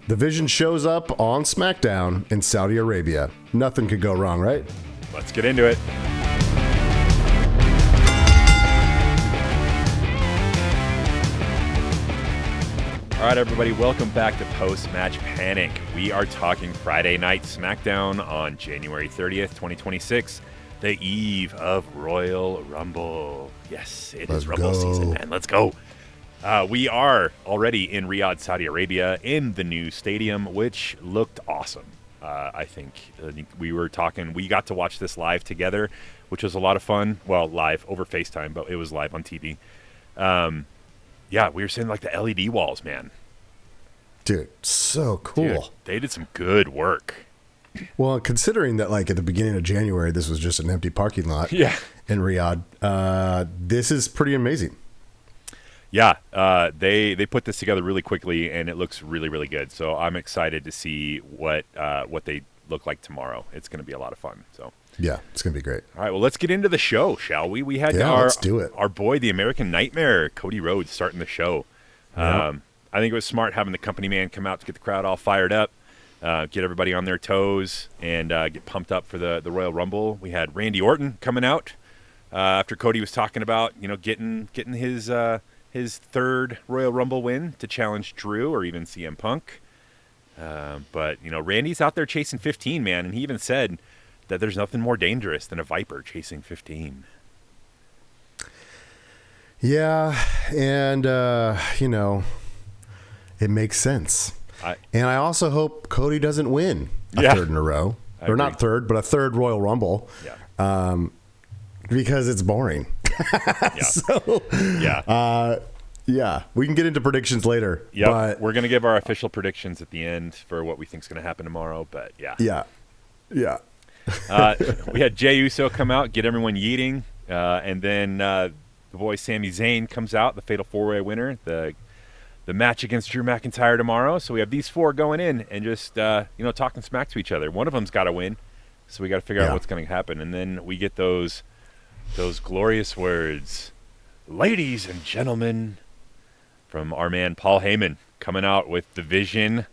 The Vision shows up on SmackDown in Saudi Arabia. Nothing could go wrong, right? Let's get into it. All right, everybody, welcome back to Post-Match Panic. We are talking Friday Night SmackDown on January 30th, 2026, the eve of Royal Rumble. Yes, it is Rumble season, man. Let's go. We are already in Riyadh, Saudi Arabia, in the new stadium, which looked awesome. I think we got to watch this live together, which was a lot of fun. Well, live over FaceTime, but it was live on TV. Yeah, we were seeing like the LED walls, man. Dude, so cool. Dude, they did some good work. Well, considering that like at the beginning of January, this was just an empty parking lot in Riyadh, this is pretty amazing. Yeah, they put this together really quickly, and it looks really, really good. So I'm excited to see what they look like tomorrow. It's going to be a lot of fun. So yeah, it's going to be great. All right, well, let's get into the show, shall we? We had let's do it. Our boy, the American Nightmare, Cody Rhodes, starting the show. Yeah. I think it was smart having the company man come out to get the crowd all fired up, get everybody on their toes, and get pumped up for the Royal Rumble. We had Randy Orton coming out after Cody was talking about getting his third Royal Rumble win to challenge Drew or even CM Punk. But Randy's out there chasing 15, man, and he even said that there's nothing more dangerous than a viper chasing 15. Yeah, and it makes sense. And I also hope Cody doesn't win a third in a row. Or not third, but a third Royal Rumble. Yeah. Because it's boring. Yeah. We can get into predictions later. Yeah, but we're going to give our official predictions at the end for what we think is going to happen tomorrow, but yeah. Yeah. We had Jey Uso come out, get everyone yeeting, and then the boy Sami Zayn comes out, the Fatal 4-Way winner, the match against Drew McIntyre tomorrow. So we have these four going in and just talking smack to each other. One of them's got to win, so we got to figure out what's going to happen. And then we get those glorious words, ladies and gentlemen, from our man Paul Heyman coming out with the Vision.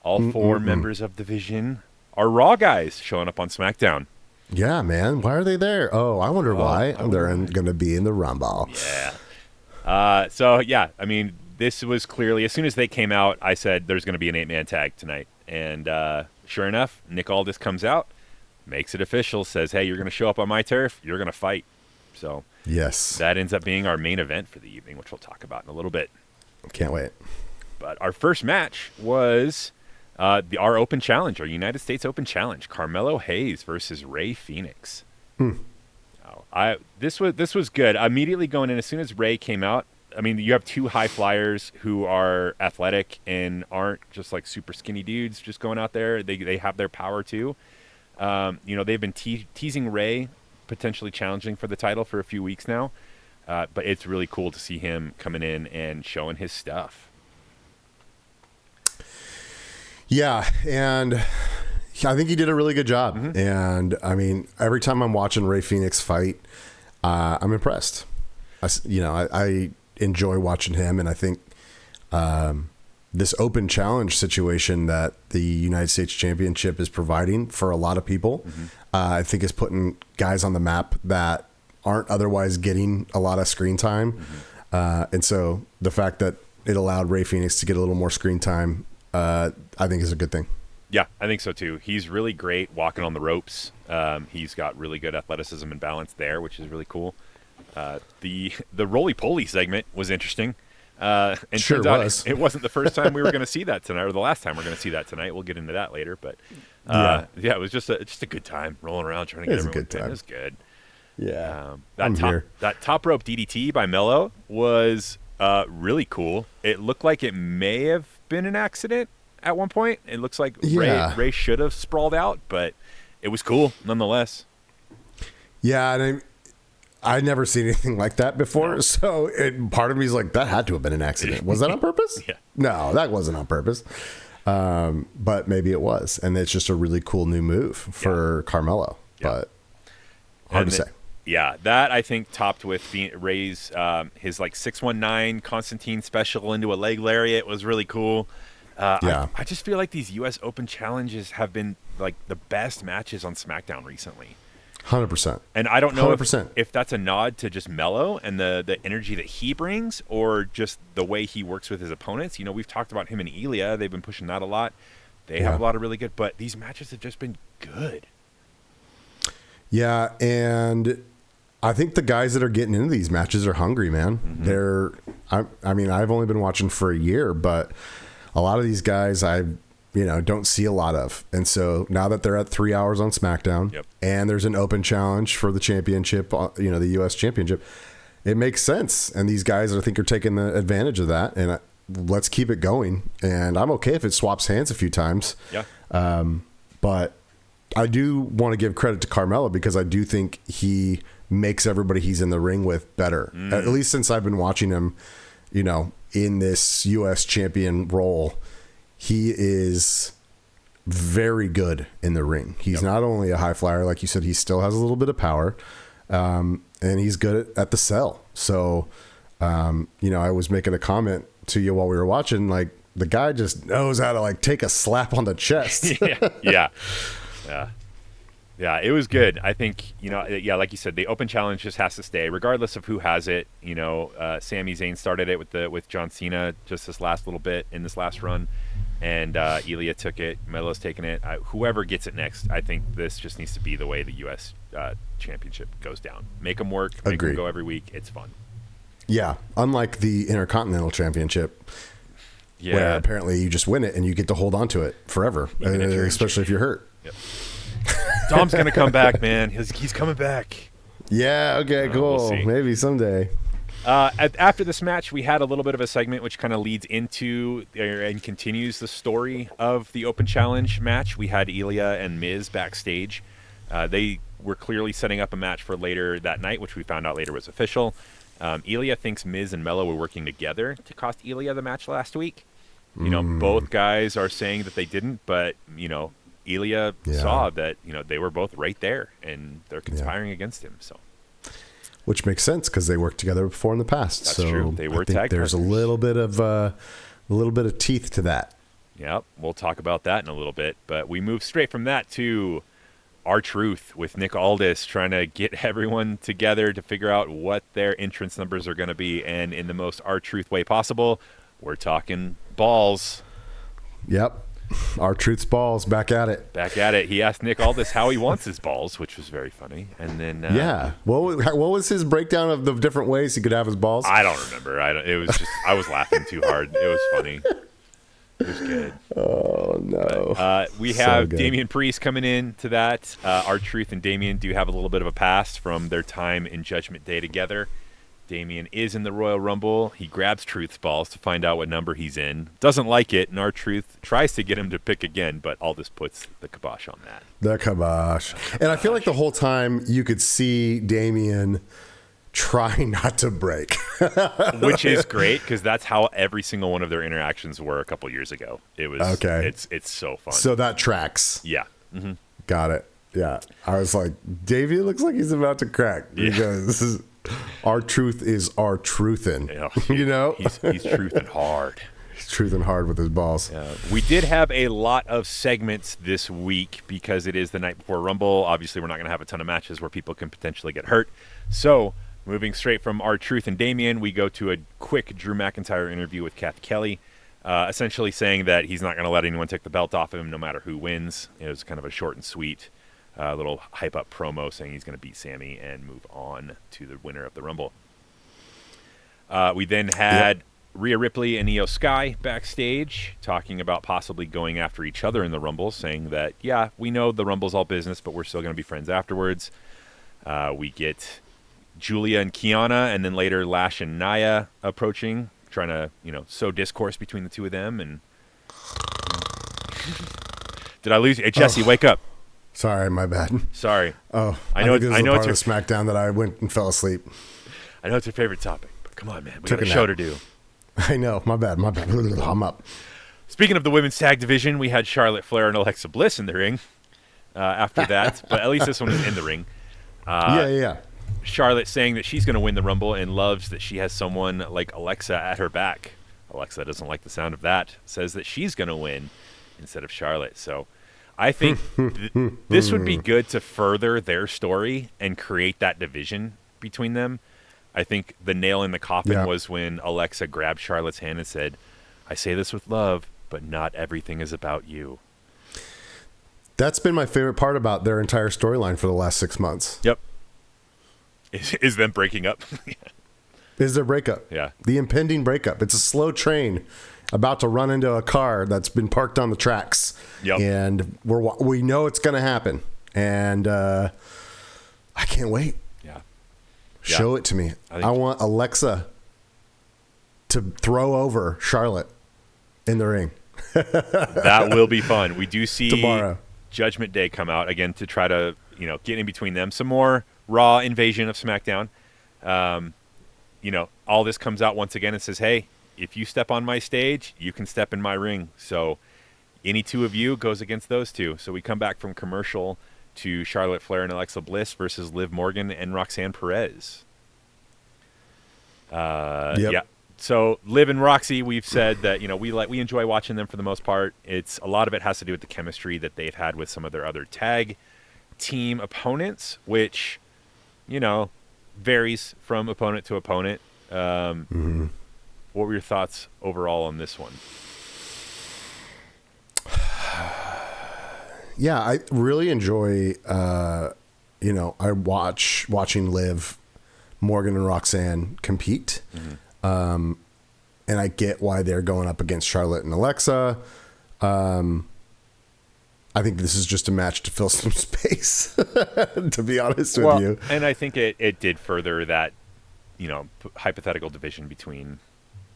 All four members of the Vision are Raw guys showing up on SmackDown. Yeah, man. Why are they there? Oh, I wonder why. They're going to be in the Rumble. Yeah. This was clearly, as soon as they came out, I said there's going to be an 8-man tag tonight. And sure enough, Nick Aldis comes out, makes it official, says, hey, you're going to show up on my turf, you're going to fight. So yes, that ends up being our main event for the evening, which we'll talk about in a little bit. Can't wait. But our first match was our Open Challenge, our United States Open Challenge, Carmelo Hayes versus Rey Fenix. This was good. Immediately going in, as soon as Rey came out, I mean, you have two high flyers who are athletic and aren't just like super skinny dudes just going out there. They have their power too. They've been teasing Rey potentially challenging for the title for a few weeks now. But it's really cool to see him coming in and showing his stuff. Yeah, and I think he did a really good job. Mm-hmm. And, I mean, every time I'm watching Rey Fenix fight, I'm impressed. I enjoy watching him, and I think this Open Challenge situation that the United States Championship is providing for a lot of people, I think is putting guys on the map that aren't otherwise getting a lot of screen time. And so the fact that it allowed Rey Fenix to get a little more screen time, I think is a good thing. Yeah, I think so too. He's really great walking on the ropes. He's got really good athleticism and balance there, which is really cool. The roly-poly segment was interesting. And sure was. It wasn't the first time we were going to see that tonight, or the last time we're going to see that tonight. We'll get into that later. But it was just a good time rolling around trying to get everyone in. It was good. Yeah, that top rope DDT by Melo was really cool. It looked like it may have been an accident at one point. It looks like Rey should have sprawled out, but it was cool nonetheless. Yeah, and I'd never seen anything like that before, so part of me is like, that had to have been an accident. Was that on purpose? Yeah. No, that wasn't on purpose. But maybe it was, and it's just a really cool new move for Carmelo. Yeah. But hard to say. Yeah, that I think topped with Rey's his like 619 Constantine special into a leg lariat was really cool. I just feel like these U.S. Open challenges have been like the best matches on SmackDown recently. 100%. And I don't know if that's a nod to just Melo and the energy that he brings, or just the way he works with his opponents. You know, we've talked about him and Ilya. They've been pushing that a lot. They have a lot of really good, but these matches have just been good. Yeah, and I think the guys that are getting into these matches are hungry, man. Mm-hmm. I mean, I've only been watching for a year, but a lot of these guys don't see a lot of. And so now that they're at 3 hours on SmackDown and there's an open challenge for the championship, the U.S. championship, it makes sense. And these guys, I think, are taking the advantage of that. And let's keep it going. And I'm okay if it swaps hands a few times. Yeah. But I do want to give credit to Carmelo, because I do think he makes everybody he's in the ring with better. At least since I've been watching him, in this U.S. champion role. He is very good in the ring. He's not only a high flyer, like you said, he still has a little bit of power, and he's good at the sell. So, I was making a comment to you while we were watching, like, the guy just knows how to, like, take a slap on the chest. Yeah, it was good. I think, like you said, the open challenge just has to stay, regardless of who has it. Sami Zayn started it with John Cena just this last little bit in this last run. And Ilya took it. Melo's taking it. Whoever gets it next, I think this just needs to be the way the U.S. Championship goes down. Make them work. Make them go every week. It's fun. Yeah, unlike the Intercontinental Championship, where apparently you just win it and you get to hold on to it forever, especially if you're hurt. Yep. Dom's going to come back, man. He's coming back. Yeah, okay, cool. We'll maybe someday. After this match, we had a little bit of a segment which kind of leads into and continues the story of the Open Challenge match. We had Ilya and Miz backstage. They were clearly setting up a match for later that night, which we found out later was official. Ilya thinks Miz and Melo were working together to cost Ilya the match last week. Both guys are saying that they didn't, but, Ilya saw that, they were both right there, and they're conspiring against him, so. Which makes sense, because they worked together before in the past. That's true. They were tag there's partners. a little bit of teeth to that. Yep, we'll talk about that in a little bit. But we move straight from that to R-Truth with Nick Aldis trying to get everyone together to figure out what their entrance numbers are going to be, and in the most R-Truth way possible, we're talking balls. Yep. R-Truth's balls, back at it. He asked Nick Aldis how he wants his balls, which was very funny. And then what was his breakdown of the different ways he could have his balls? I don't remember. It was just I was laughing too hard. It was funny. It was good. Oh no. But, we have Damian Priest coming in to that. R-Truth and Damian do have a little bit of a past from their time in Judgment Day together. Damian is in the Royal Rumble. He grabs Truth's balls to find out what number he's in. Doesn't like it, and R-Truth tries to get him to pick again, but Aldis puts the kibosh on that. The kibosh. And I feel like the whole time you could see Damian trying not to break. Which is great, because that's how every single one of their interactions were a couple years ago. It was okay. It's so fun. So that tracks. Yeah. Mm-hmm. Got it. Yeah. I was like, Damian looks like he's about to crack, because this is... R-Truth is R-Truthin'. He's truthin' hard. He's truthin' hard with his balls. We did have a lot of segments this week because it is the night before Rumble. Obviously, we're not going to have a ton of matches where people can potentially get hurt. So, moving straight from R-Truth and Damian, we go to a quick Drew McIntyre interview with Kathy Kelly, essentially saying that he's not going to let anyone take the belt off of him no matter who wins. It was kind of a short and sweet little hype-up promo saying he's going to beat Sami and move on to the winner of the Rumble. We then had Rhea Ripley and Io Sky backstage talking about possibly going after each other in the Rumble, saying that, we know the Rumble's all business, but we're still going to be friends afterwards. We get Julia and Kiana, and then later Lash and Nia approaching, trying to, sow discourse between the two of them. And did I lose you? Hey, Jesse, wake up. Sorry, my bad. Sorry. Oh, I know this is part of the SmackDown that I went and fell asleep. I know it's your favorite topic, but come on, man. We got a show to do. I know. My bad. I'm up. Speaking of the women's tag division, we had Charlotte Flair and Alexa Bliss in the ring after that, but at least this one is in the ring. Yeah. Charlotte saying that she's going to win the Rumble and loves that she has someone like Alexa at her back. Alexa doesn't like the sound of that, says that she's going to win instead of Charlotte. So I think this would be good to further their story and create that division between them. I think the nail in the coffin was when Alexa grabbed Charlotte's hand and said, I say this with love, but not everything is about you. That's been my favorite part about their entire storyline for the last 6 months. Yep. Is them breaking up? Is their breakup. Yeah. The impending breakup. It's a slow train about to run into a car that's been parked on the tracks. Yep. And we know it's going to happen. And I can't wait. Yeah. Show it to me. I want Alexa to throw over Charlotte in the ring. That will be fun. We do see tomorrow Judgment Day come out again to try to, get in between them. Some more Raw invasion of SmackDown. All this comes out once again and says, hey, if you step on my stage, you can step in my ring. So any two of you goes against those two. So we come back from commercial to Charlotte Flair and Alexa Bliss versus Liv Morgan and Roxanne Perez. Yeah. So Liv and Roxy, we've said that, we enjoy watching them for the most part. A lot of it has to do with the chemistry that they've had with some of their other tag team opponents, which, varies from opponent to opponent. What were your thoughts overall on this one? Yeah, I really enjoy, I watching Liv, Morgan, and Roxanne compete. And I get why they're going up against Charlotte and Alexa. I think this is just a match to fill some space, to be honest with you. And I think it did further that, hypothetical division between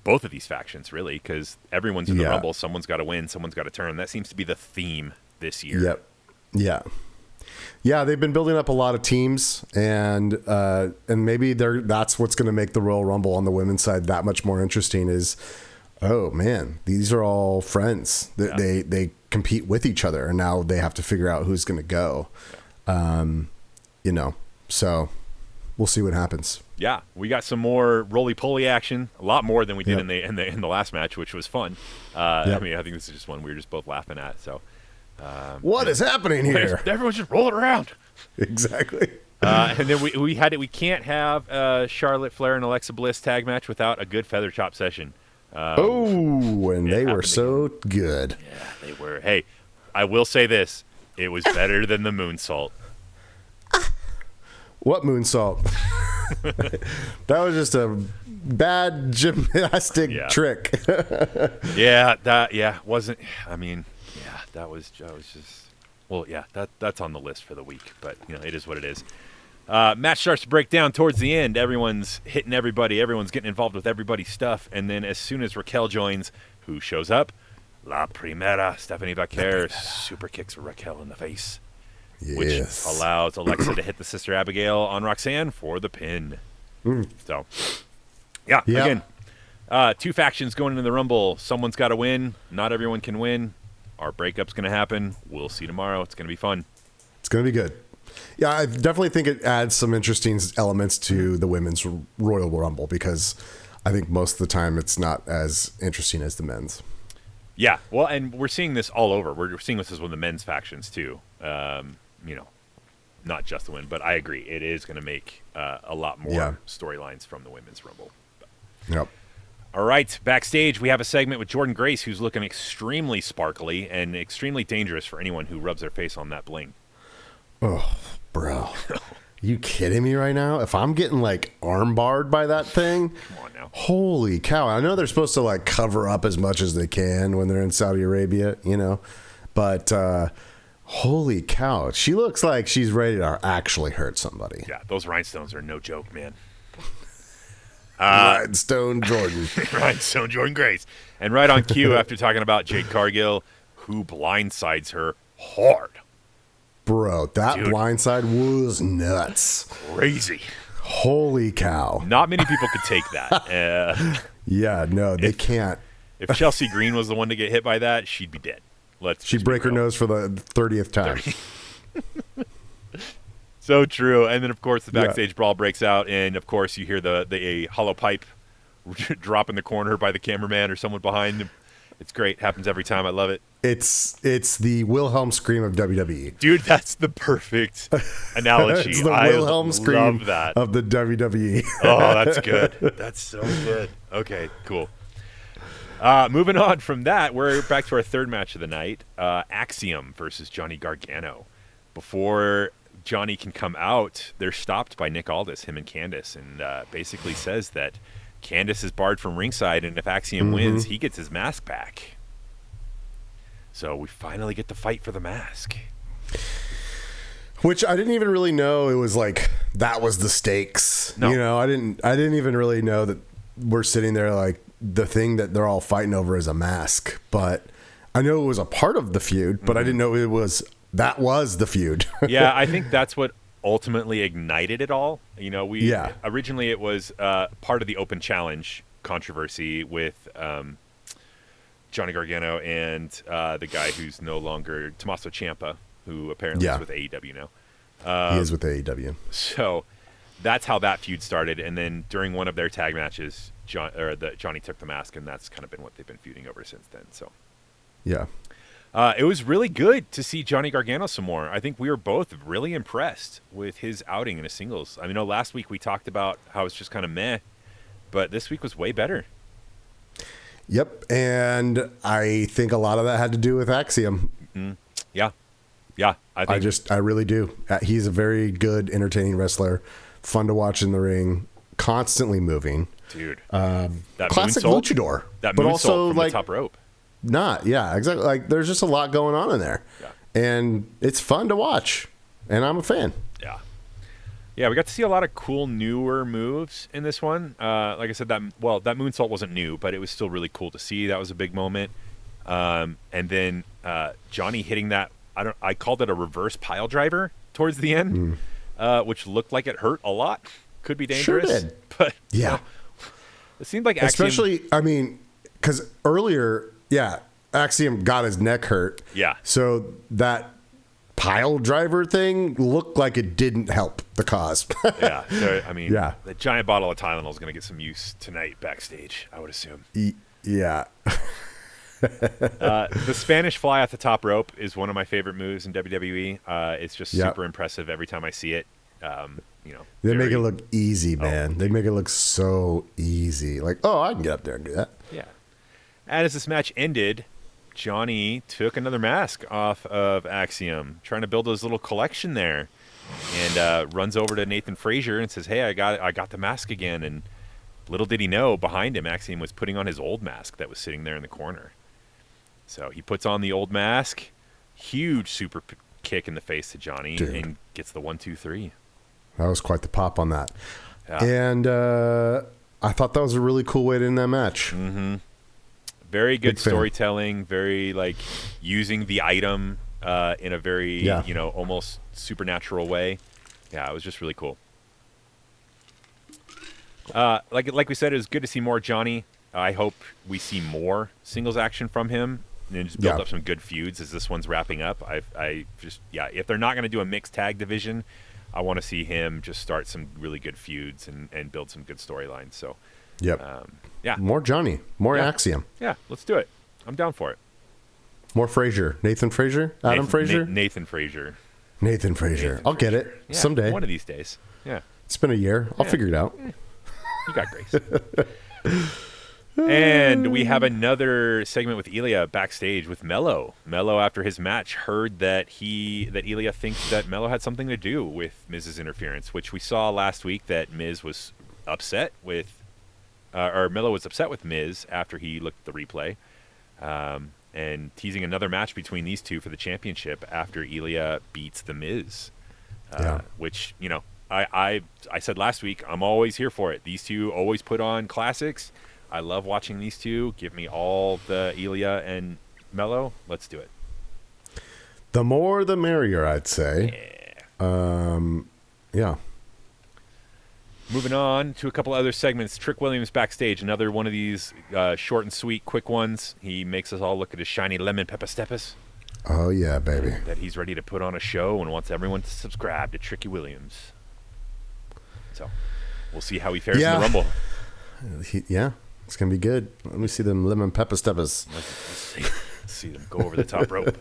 both of these factions, really, because everyone's in the Rumble. Someone's got to win. Someone's got to turn. That seems to be the theme this year. Yep. Yeah. Yeah, they've been building up a lot of teams, and maybe that's what's going to make the Royal Rumble on the women's side that much more interesting is, oh, man, these are all friends. They compete with each other, and now they have to figure out who's going to go. So we'll see what happens. Yeah, we got some more roly-poly action, a lot more than we did in the last match, which was fun. I think this is just one we were just both laughing at. So, what is happening here? Everyone's just rolling around. Exactly. And then we had it. We can't have Charlotte Flair and Alexa Bliss tag match without a good feather chop session. And they were so good. Yeah, they were. Hey, I will say this: it was better than the moonsault. What moonsault? That was just a bad gymnastic trick. Wasn't. I mean, that was just. Well, that's on the list for the week, but it is what it is. Match starts to break down towards the end. Everyone's hitting everybody. Everyone's getting involved with everybody's stuff, and then as soon as Raquel joins, who shows up? La Primera, Stephanie Vaquer, super kicks Raquel in the face. Yes. Which allows Alexa to hit the Sister Abigail on Roxanne for the pin. So, again, two factions going into the Rumble. Someone's got to win. Not everyone can win. Our breakup's going to happen. We'll see tomorrow. It's going to be fun. It's going to be good. Yeah, I definitely think it adds some interesting elements to the women's Royal Rumble because I think most of the time it's not as interesting as the men's. Yeah, well, and we're seeing this all over. We're seeing this as one of the men's factions too. Not just the win, but I agree. It is going to make a lot more storylines from the women's Rumble. Yep. All right, backstage, we have a segment with Jordan Grace, who's looking extremely sparkly and extremely dangerous for anyone who rubs their face on that bling. Oh, bro. You kidding me right now? If I'm getting arm barred by that thing, come on now. Holy cow. I know they're supposed to cover up as much as they can when they're in Saudi Arabia, but holy cow. She looks like she's ready to actually hurt somebody. Yeah, those rhinestones are no joke, man. Rhinestone Jordan. Rhinestone Jordan Grace. And right on cue after talking about Jade Cargill, who blindsides her hard. Bro, that blindside was nuts. Crazy. Holy cow. Not many people could take that. Yeah, no, they can't. If Chelsea Green was the one to get hit by that, she'd be dead. She'd break her nose for the 30th time. So true. And then, of course, the backstage brawl breaks out. And, of course, you hear the hollow pipe drop in the corner by the cameraman or someone behind him. It's great. Happens every time. I love it. It's the Wilhelm scream of WWE. Dude, that's the perfect analogy. It's the Wilhelm scream love that. of the WWE. Oh, that's good. That's so good. Okay, cool. Moving on from that, we're back to our third match of the night. Axiom versus Johnny Gargano. Before Johnny can come out, they're stopped by Nick Aldis, him and Candice, and basically says that Candice is barred from ringside, and if Axiom wins, he gets his mask back. So we finally get the fight for the mask. Which I didn't even really know it was like that was the stakes. No. You know, I didn't even really know that we're sitting there like the thing that they're all fighting over is a mask. But I know it was a part of the feud, but I didn't know that was the feud. Yeah, I think that's what ultimately ignited it all. You know, originally it was part of the open challenge controversy with Johnny Gargano and the guy who's no longer Tommaso Ciampa, who apparently is with AEW now. He is with AEW. So that's how that feud started. And then during one of their tag matches, Johnny took the mask, and that's kind of been what they've been feuding over since then. So yeah. It was really good to see Johnny Gargano some more. I think we were both really impressed with his outing in a singles. I mean, last week we talked about how it's just kind of meh, but this week was way better. Yep, and I think a lot of that had to do with Axiom. Yeah, I really do. He's a very good, entertaining wrestler, fun to watch in the ring, constantly moving. Dude, that classic moonsault, luchador, that but moonsault also from like the top rope. Exactly. Like there's just a lot going on in there, and it's fun to watch, and I'm a fan. Yeah, we got to see a lot of cool newer moves in this one. Like I said, that moonsault wasn't new, but it was still really cool to see. That was a big moment. And then Johnny hitting that. I called it a reverse pile driver towards the end, which looked like it hurt a lot. Could be dangerous. Sure did. But yeah, it seemed like Axiom, especially. I mean, because earlier, Axiom got his neck hurt. Yeah. So that pile driver thing looked like it didn't help the cause. Yeah. So, I mean, the giant bottle of Tylenol is going to get some use tonight backstage, I would assume. Yeah. The Spanish fly at the top rope is one of my favorite moves in WWE. It's just super impressive every time I see it. They make it look easy, man. They make it look so easy. Like, I can get up there and do that. Yeah. And as this match ended, Johnny took another mask off of Axiom, trying to build his little collection there, and runs over to Nathan Frazier and says, "Hey, I got the mask again." And little did he know, behind him, Axiom was putting on his old mask that was sitting there in the corner. So he puts on the old mask, huge super kick in the face to Johnny, and gets the 1-2-3. That was quite the pop on that. Yeah. And I thought that was a really cool way to end that match. Mm-hmm. Very good storytelling, very using the item in a very almost supernatural way. Yeah, it was just really cool. Like we said, it was good to see more Johnny. I hope we see more singles action from him and just build up some good feuds as this one's wrapping up. If they're not going to do a mixed tag division, I want to see him just start some really good feuds and build some good storylines. So, more Johnny, more Axiom. Yeah, let's do it. I'm down for it. More Frazier, Nathan Frazier, Adam Frazier, Nathan Frazier. I'll get it someday. One of these days. Yeah, it's been a year. I'll figure it out. You got grace. And we have another segment with Ilya backstage with Melo. Melo, after his match, heard that Ilya thinks that Melo had something to do with Miz's interference, which we saw last week that Miz was upset with, or Melo was upset with Miz after he looked at the replay, and teasing another match between these two for the championship after Ilya beats the Miz, which I said last week, I'm always here for it. These two always put on classics. I love watching these two. Give me all the Ilya and Melo. Let's do it. The more, the merrier, I'd say. Yeah. Moving on to a couple other segments. Trick Williams backstage. Another one of these short and sweet, quick ones. He makes us all look at his shiny lemon pepper steppers. Oh, yeah, baby. That he's ready to put on a show and wants everyone to subscribe to Tricky Williams. So we'll see how he fares in the Rumble. Yeah, it's gonna be good. Let me see them lemon pepper steppers. Let's see them go over the top rope.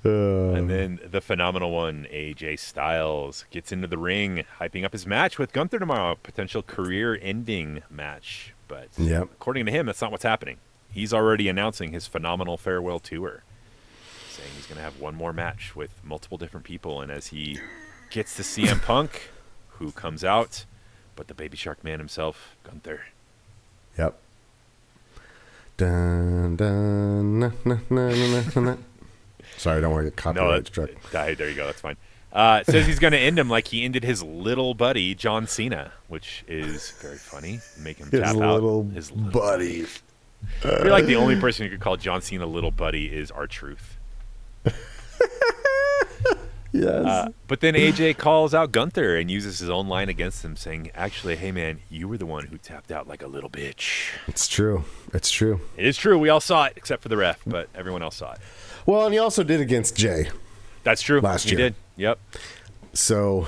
And then the phenomenal one, AJ Styles, gets into the ring, hyping up his match with Gunther tomorrow, potential career-ending match. But according to him, that's not what's happening. He's already announcing his phenomenal farewell tour, saying he's going to have one more match with multiple different people. And as he gets to CM Punk, who comes out, but the Baby Shark Man himself, Gunther. Yep. Dun, dun, na, na, na, na, na, na. Sorry, I don't want to get copyright struck. There you go. That's fine. Says he's going to end him like he ended his little buddy, John Cena, which is very funny. Make him tap out. His little buddy. I feel like the only person who could call John Cena little buddy is R-Truth. Yes. But then AJ calls out Gunther and uses his own line against him, saying, actually, hey, man, you were the one who tapped out like a little bitch. It's true. It's true. It is true. We all saw it, except for the ref, but everyone else saw it. Well, and he also did against Jay. That's true. Last year. He did. Yep. So,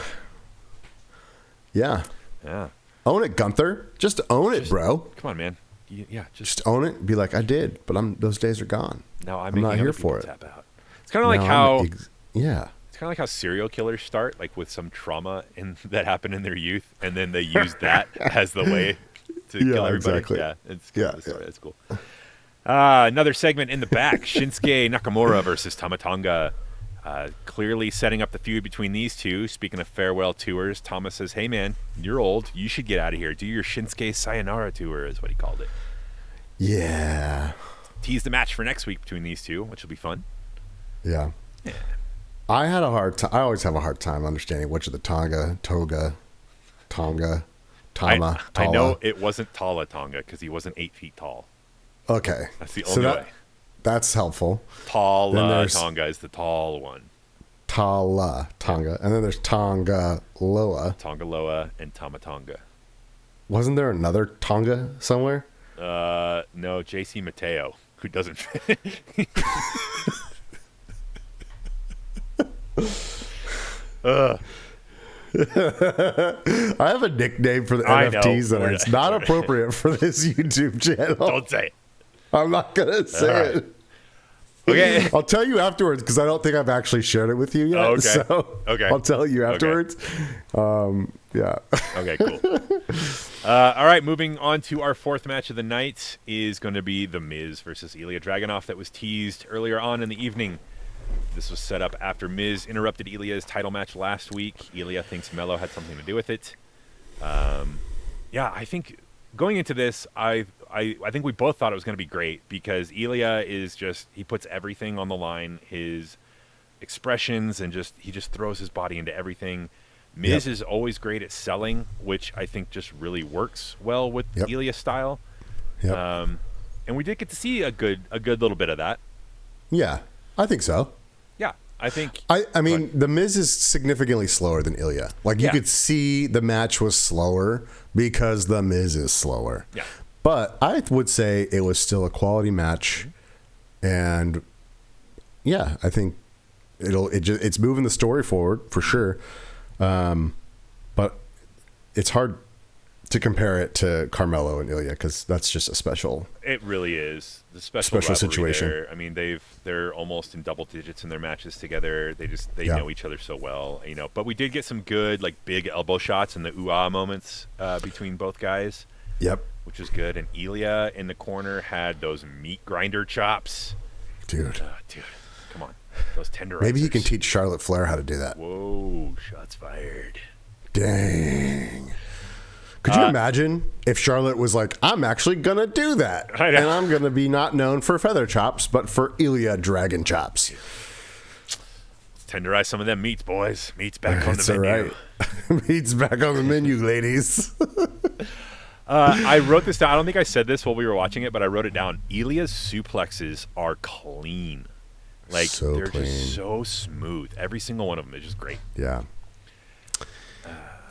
yeah. Yeah. Own it, Gunther. Just own it, bro. Come on, man. Yeah. Just own it. Be like, I did, but those days are gone. No, I'm not here for it. Tap out. It's kind of like how. Yeah. It's kind of like how serial killers start, like with some trauma that happened in their youth, and then they use that as the way to kill everybody. Exactly. Yeah, it's cool. Another segment in the back: Shinsuke Nakamura versus Tama Tonga. Clearly setting up the feud between these two. Speaking of farewell tours, Thomas says, "Hey man, you're old. You should get out of here. Do your Shinsuke Sayonara tour," is what he called it. Yeah. Tease the match for next week between these two, which will be fun. Yeah. I always have a hard time understanding which of the Tama, Tala. I know it wasn't Tala Tonga because he wasn't 8 feet tall. Okay. That's the only way. That's helpful. Tala Tonga is the tall one. Tala Tonga. And then there's Tonga Loa. Tonga Loa and Tama Tonga. Wasn't there another Tonga somewhere? No, JC Mateo, who doesn't fit. I have a nickname for the NFTs that it's not appropriate for this YouTube channel. Don't say it. I'm not going to say it. Okay. I'll tell you afterwards because I don't think I've actually shared it with you yet. Okay. So I'll tell you afterwards. Okay. Yeah. Okay, cool. All right, moving on to our fourth match of the night is going to be The Miz versus Ilya Dragunov that was teased earlier on in the evening. This was set up after Miz interrupted Ilya's title match last week. Ilya thinks Melo had something to do with it. I think going into this, I think we both thought it was going to be great because Ilya is he puts everything on the line, his expressions, and he just throws his body into everything. Miz is always great at selling, which I think just really works well with Ilya's style. Yep. And we did get to see a good little bit of that. Yeah, I think so. Yeah, I think. I mean, The Miz is significantly slower than Ilya. Like, you could see the match was slower because The Miz is slower. Yeah. But I would say it was still a quality match. And, yeah, I think it's moving the story forward for sure. But it's hard to compare it to Carmelo and Ilya because that's just a special. It really is the special situation. There. I mean, they're almost in double digits in their matches together. They know each other so well, But we did get some good big elbow shots and the ooh-ah moments between both guys. Yep, which was good. And Ilya in the corner had those meat grinder chops. Dude, come on, those tenderizers. Maybe he can teach Charlotte Flair how to do that. Whoa, shots fired! Dang. Could you imagine if Charlotte was like, I'm actually going to do that. I know. And I'm going to be not known for feather chops, but for Ilya dragon chops. Let's tenderize some of them meats, boys. Meat's back on the menu. Right. Meat's back on the menu, ladies. I wrote this down. I don't think I said this while we were watching it, but I wrote it down. Ilya's suplexes are clean. They're clean. Just so smooth. Every single one of them is just great. Yeah.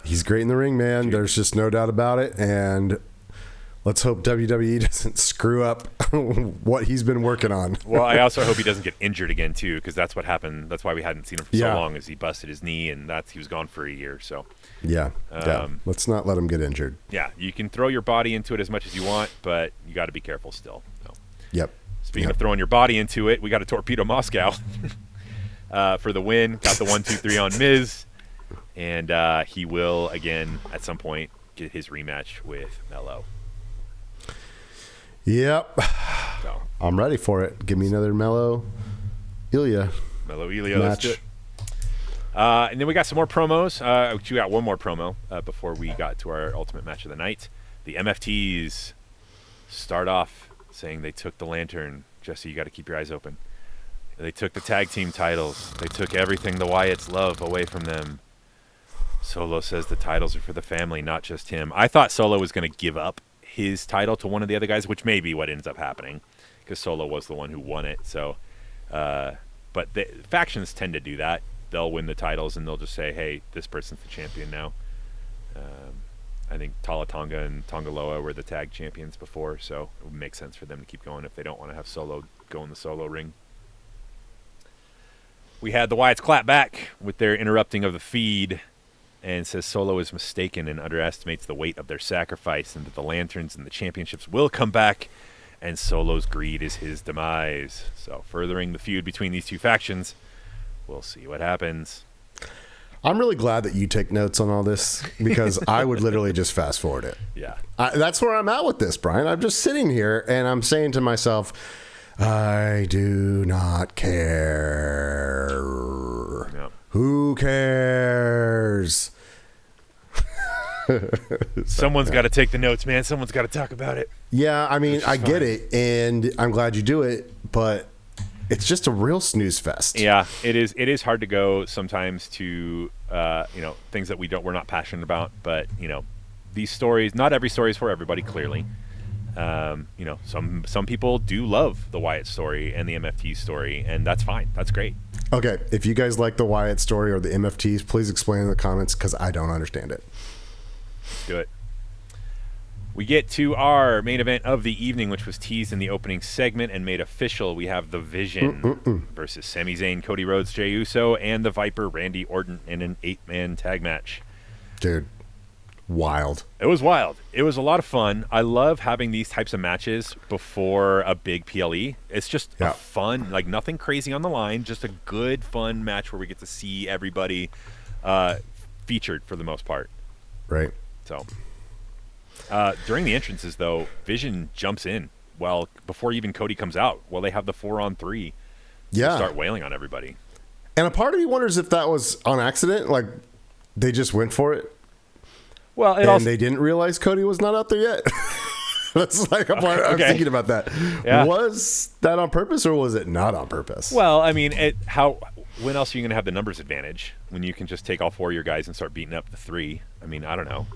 He's great in the ring, man. Dude. There's just no doubt about it. And let's hope WWE doesn't screw up what he's been working on. Well, I also hope he doesn't get injured again too, because that's what happened. That's why we hadn't seen him for so long, is he busted his knee, and he was gone for a year. So yeah. Let's not let him get injured. Yeah, you can throw your body into it as much as you want, but you got to be careful still. So. Yep. Speaking of throwing your body into it, we got a Torpedo Moscow for the win. Got the 1-2-3 on Miz, and he will again at some point get his rematch with Melo. Yep. So. I'm ready for it. Give me another Melo Ilya match. Let's do it. And then we got some more promos. We got one more promo before we got to our ultimate match of the night. The MFTs start off saying they took the lantern. Jesse, you got to keep your eyes open. They took the tag team titles. They took everything the Wyatts love away from them. Solo says the titles are for the family, not just him. I thought Solo was going to give up his title to one of the other guys, which may be what ends up happening, because Solo was the one who won it. So, but the factions tend to do that. They'll win the titles and they'll just say, hey, this person's the champion now. I think Tala Tonga and Tongaloa were the tag champions before, so it would make sense for them to keep going if they don't want to have Solo go in the Solo ring. We had the Wyatts clap back with their interrupting of the feed and says Solo is mistaken and underestimates the weight of their sacrifice, and that the lanterns and the championships will come back, and Solo's greed is his demise. So furthering the feud between these two factions. We'll see what happens. I'm really glad that you take notes on all this, because I would literally just fast forward it. Yeah. That's where I'm at with this, Brian. I'm just sitting here and I'm saying to myself, I do not care. Yeah. Who cares? Someone's got to take the notes, man. Someone's got to talk about it. Yeah, I mean, I get it, and I'm glad you do it, but it's just a real snooze fest. Yeah, it is. It is hard to go sometimes to things that we're not passionate about. But these stories. Not every story is for everybody. Clearly, some people do love the Wyatt story and the MFT story, and that's fine. That's great. Okay, if you guys like the Wyatt story or the MFTs, please explain in the comments, because I don't understand it. Do it. We get to our main event of the evening, which was teased in the opening segment and made official. We have The Vision versus Sami Zayn, Cody Rhodes, Jey Uso, and the Viper, Randy Orton, in an 8-man tag match. Dude, wild. It was wild. It was a lot of fun. I love having these types of matches before a big PLE. It's just a fun, like nothing crazy on the line, just a good, fun match where we get to see everybody featured for the most part. Right. So... during the entrances, though, Vision jumps in before even Cody comes out. They have the 4-on-3 to start wailing on everybody. And a part of me wonders if that was on accident, like they just went for it. Well, they didn't realize Cody was not out there yet. That's like a part. I'm thinking about that. Yeah. Was that on purpose or was it not on purpose? Well, I mean, when else are you going to have the numbers advantage when you can just take all 4 of your guys and start beating up the 3? I mean, I don't know.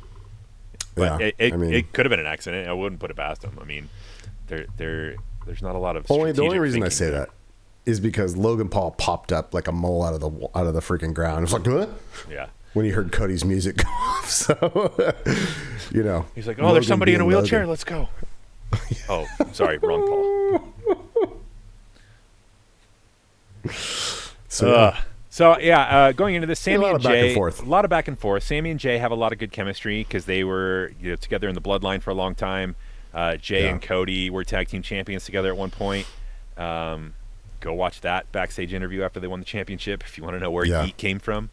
But it could have been an accident. I wouldn't put it past them. I mean, there's not a lot of the only reason I say that is because Logan Paul popped up like a mole out of the freaking ground. It's like, huh? Yeah. When he heard Cody's music go off, so he's like, oh, there's somebody in a wheelchair. Let's go. Oh, sorry, wrong Paul. Going into this, Sami and Jey, a lot of back and forth. Sami and Jey have a lot of good chemistry because they were together in the Bloodline for a long time. Jey and Cody were tag team champions together at one point. Go watch that backstage interview after they won the championship if you want to know where Yeet came from.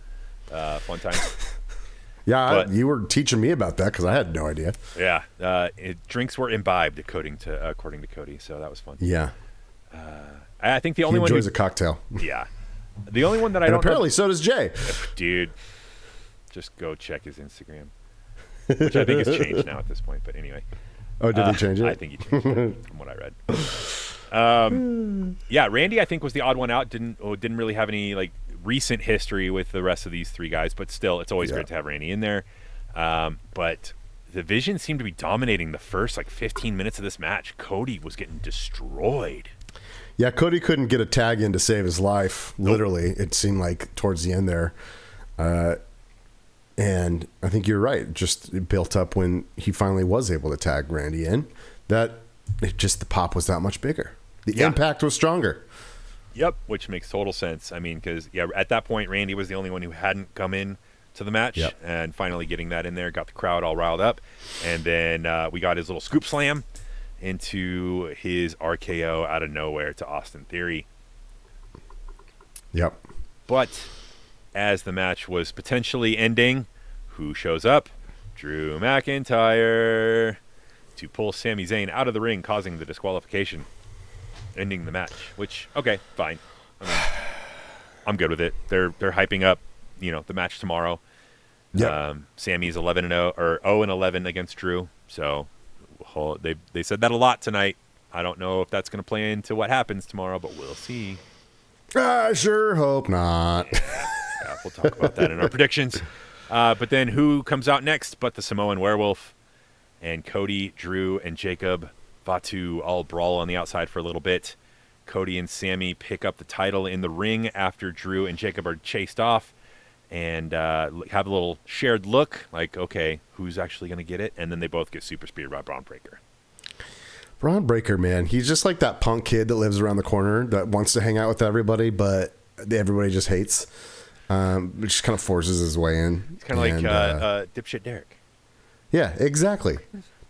Fun time. You were teaching me about that because I had no idea. Yeah, drinks were imbibed according to Cody, so that was fun. Yeah, I think the only one who enjoys a cocktail. Yeah. The only one that I don't apparently so does Jey. Dude, just go check his Instagram, which I think has changed now at this point. But anyway. Oh, did he change it? I think he changed it from what I read. Randy I think was the odd one out. Didn't really have any like recent history with the rest of these 3 guys, but still, it's always great to have Randy in there. But the Vision seemed to be dominating the first 15 minutes of this match. Cody was getting destroyed. Yeah, Cody couldn't get a tag in to save his life. Literally, it seemed like towards the end there. And I think you're right. It built up when he finally was able to tag Randy in. The pop was that much bigger. The impact was stronger. Yep, which makes total sense. I mean, because at that point, Randy was the only one who hadn't come in to the match, and finally getting that in there got the crowd all riled up. And then we got his little scoop slam into his RKO out of nowhere to Austin Theory. Yep. But as the match was potentially ending, who shows up? Drew McIntyre to pull Sami Zayn out of the ring, causing the disqualification, ending the match. Which, okay, fine. I mean, I'm good with it. They're hyping up, the match tomorrow. Yep. Sammy's 11-0 or 0-11 against Drew. So they said that a lot tonight. I don't know if that's going to play into what happens tomorrow, but we'll see. I sure hope not. Yeah, we'll talk about that in our predictions. But then who comes out next but the Samoan Werewolf? And Cody, Drew, and Jacob Fatu all brawl on the outside for a little bit. Cody and Sami pick up the title in the ring after Drew and Jacob are chased off and have a little shared look like, okay, who's actually going to get it? And then they both get super speared by Braun Breaker. Braun Breaker, man, he's just like that punk kid that lives around the corner that wants to hang out with everybody, but everybody just hates. Just kind of forces his way in. It's kind of like dipshit Derek. Yeah, exactly.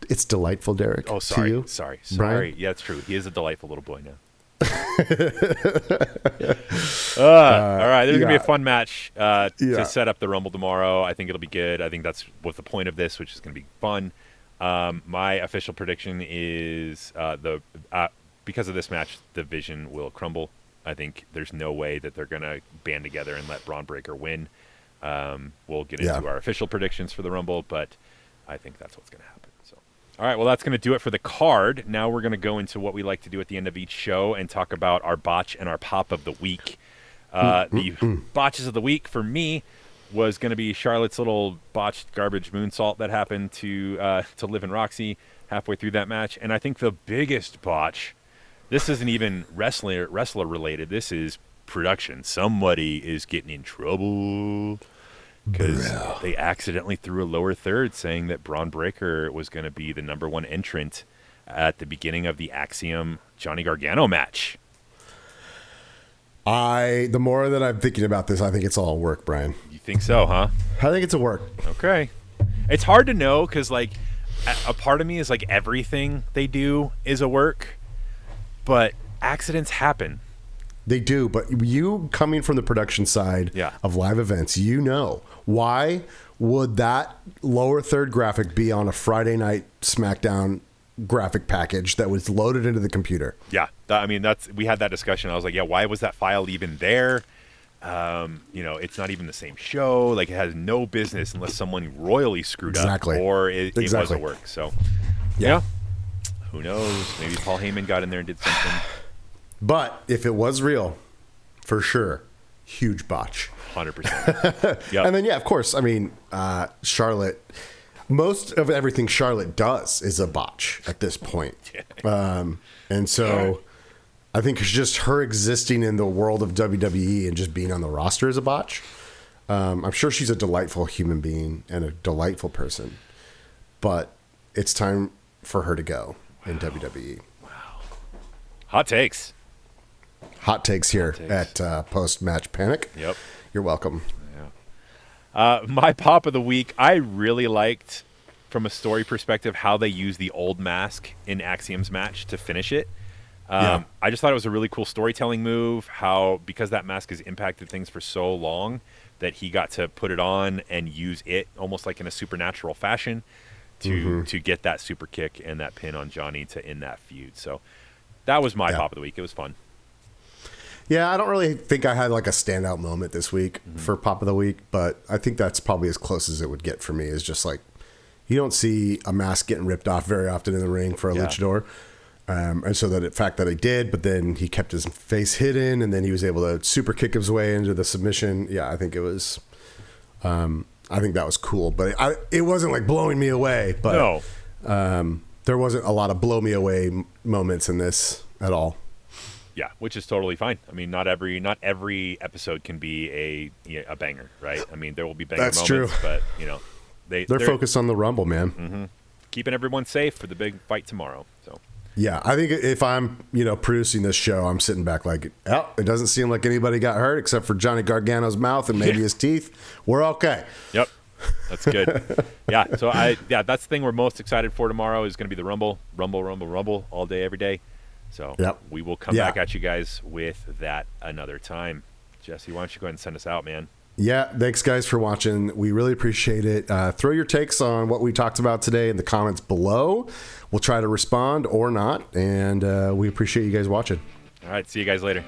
It's delightful, Derek. Oh, sorry. To you, sorry. Brian? Yeah, it's true. He is a delightful little boy now. All right, there's going to be a fun match to set up the Rumble tomorrow. I think it'll be good. I think that's what the point of this, which is going to be fun. My official prediction is because of this match, the division will crumble. I think there's no way that they're going to band together and let Braun Breaker win. We'll get into our official predictions for the Rumble, but I think that's what's going to happen. So, all right, well, that's going to do it for the card. Now we're going to go into what we like to do at the end of each show and talk about our botch and our pop of the week. The botches of the week for me was going to be Charlotte's little botched garbage moonsault that happened to Liv and Roxy halfway through that match. And I think the biggest botch, this isn't even wrestler related. This is production. Somebody is getting in trouble because they accidentally threw a lower third saying that Braun Breaker was going to be the number one entrant at the beginning of the Axiom Johnny Gargano match. The more that I'm thinking about this, I think it's all work, Brian. You think so, huh? I think it's a work. Okay. It's hard to know because, like, a part of me is like everything they do is a work, but accidents happen. They do, but you coming from the production side of live events, why would that lower third graphic be on a Friday night SmackDown graphic package that was loaded into the computer? Yeah, we had that discussion. I was like, why was that file even there? It's not even the same show. Like, it has no business unless someone royally screwed up or it was a work. So, who knows? Maybe Paul Heyman got in there and did something. But if it was real, for sure, huge botch. 100%. Yep. And then, of course, Charlotte, most of everything Charlotte does is a botch at this point. And so I think it's just her existing in the world of WWE and just being on the roster is a botch. I'm sure she's a delightful human being and a delightful person, but it's time for her to go in WWE. Wow. Hot takes. Hot takes here at Post-Match Panic. Yep. You're welcome. Yeah. My pop of the week, I really liked, from a story perspective, how they used the old mask in Axiom's match to finish it. I just thought it was a really cool storytelling move, how, because that mask has impacted things for so long, that he got to put it on and use it almost like in a supernatural fashion to get that super kick and that pin on Johnny to end that feud. So that was my pop of the week. It was fun. Yeah, I don't really think I had like a standout moment this week for pop of the week, but I think that's probably as close as it would get for me, is just like, you don't see a mask getting ripped off very often in the ring for a luchador. And so the fact that he did, but then he kept his face hidden and then he was able to super kick his way into the submission. Yeah, I think it was, I think that was cool, but it wasn't like blowing me away, but there wasn't a lot of blow me away moments in this at all. Yeah, which is totally fine. I mean, not every episode can be a banger, right? I mean, there will be banger That's moments, true. but they're focused on the Rumble, man. keeping everyone safe for the big fight tomorrow. So. Yeah, I think if I'm, producing this show, I'm sitting back like, oh, it doesn't seem like anybody got hurt except for Johnny Gargano's mouth and maybe his teeth. We're okay. Yep. That's good. Yeah. So that's the thing we're most excited for tomorrow is going to be the Rumble all day, every day. So we will come back at you guys with that another time. Jesse, why don't you go ahead and send us out, man? Yeah, thanks guys for watching. We really appreciate it. Throw your takes on what we talked about today in the comments below. We'll try to respond or not, and we appreciate you guys watching. All right, see you guys later.